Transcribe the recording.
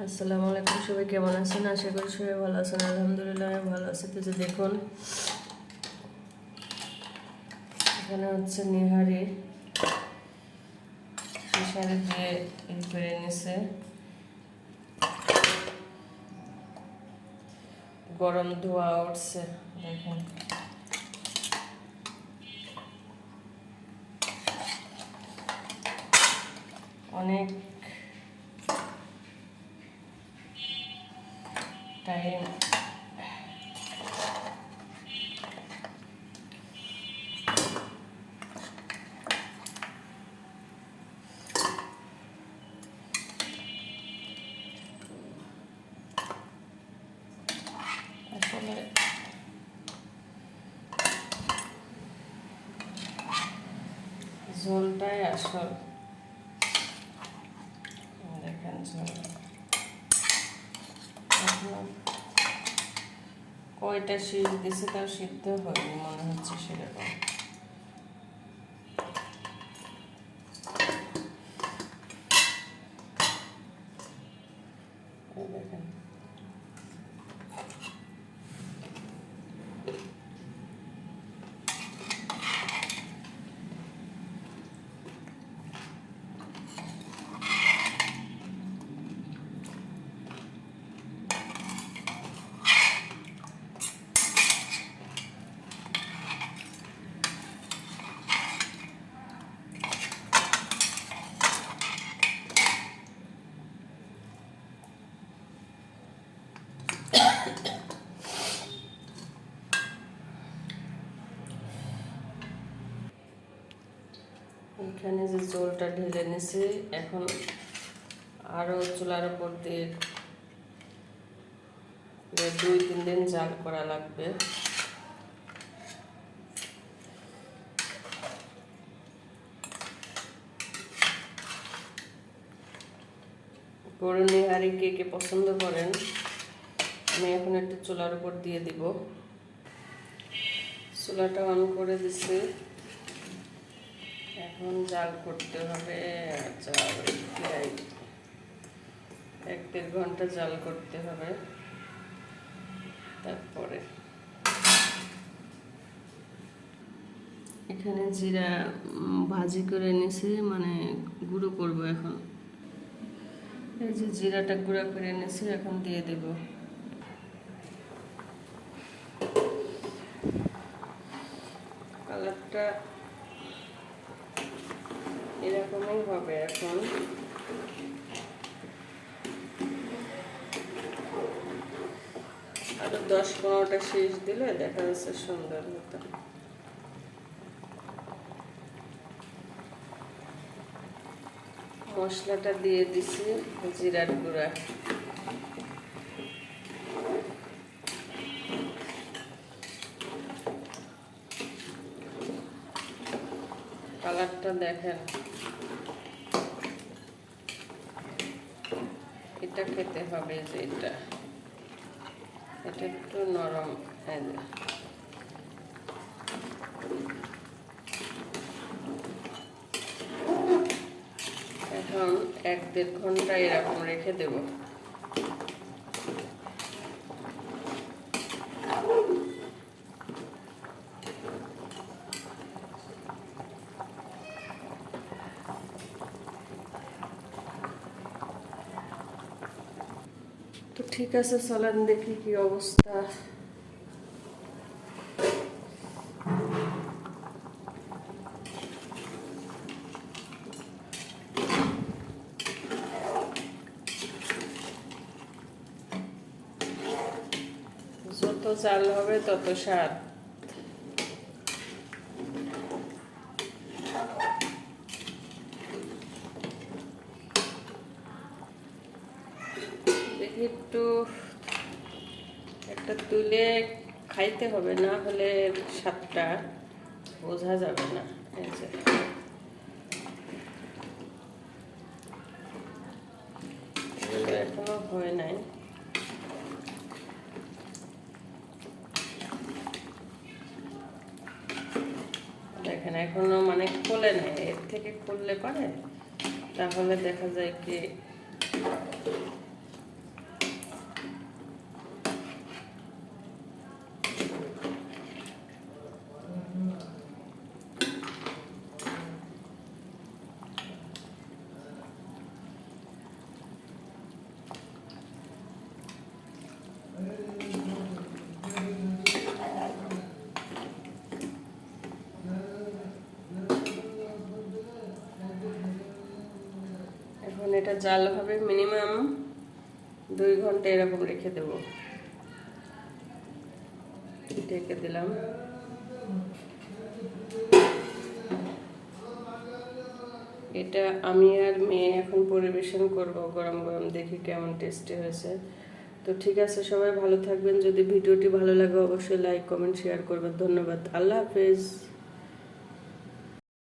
আসসালামু আলাইকুম, সবাই কেমন আছেন? আশা করি সবাই ভালো আছেন। আলহামদুলিল্লাহ আমি ভালো আছি। তো যে দেখুন, এখানে হচ্ছে নিহারি দিয়ে করে নিছে, গরম ধোয়া উঠছে। দেখেন অনেক টাইম আসলে ঝোলটাই আসল। দেখেন ঝোল কয়টা শীষ দিছে, তাও সিদ্ধ হয়নি মনে হচ্ছে সেরকম। দেখেন এখানে যে ঝোলটা ঢেলে নিছি, এখন আরও চুলার উপর দিয়ে 2-3 দিন জাল করা লাগবে। গরু নিহারি কে কে পছন্দ করেন? আমি এখন একটু চুলার উপর দিয়ে দিব। চুলাটা অন করে দিছি, এখন জাল করতে হবে। জাল প্রায় 1-1.5 ঘন্টা জাল করতে হবে। তারপরে এখানে জিরা ভাজি করে নিছি, মানে গুঁড়ো করব এখন। এই যে জিরাটা গুঁড়া করে নিছি, এখন দিয়ে দেব। কালারটা এরকমই হবে এখন। আরো 10-15টা শীষ দিলে দেখা যাচ্ছে সুন্দর হতো। মশলাটা দিয়ে দিছি, জিরার গুঁড়া, কালারটা দেখেন। এটা খেতে হবে, যে এটা একটু নরম। এখন 1-1.5 ঘন্টা এরকম রেখে দেব। তো ঠিক আছে, চলেন দেখি কি অবস্থা। যত চাল হবে তত স্বাদ। দেখি একটু একটা তুলে খাইতে হবে, না হলে স্বাদটা বোঝা যাবে না। এই যে এখনো হয় নাই। দেখেন এখনো মানে খোলে নাই, এর থেকে খুললে পারে তাহলে দেখা যায় কি এটা জাল হবে মিনিমাম 2 ঘন্টা এরকম রেখে দেব। ঢেকে দিলাম। এটা আমি আর মেয়ে এখন পরিবেশন করব গরম গরম, দেখি কেমন টেস্টি হয়েছে। তো ঠিক আছে, সবাই ভালো থাকবেন। যদি ভিডিওটি ভালো লাগে অবশ্যই লাইক কমেন্ট শেয়ার করবেন। ধন্যবাদ। আল্লাহ হাফেজ।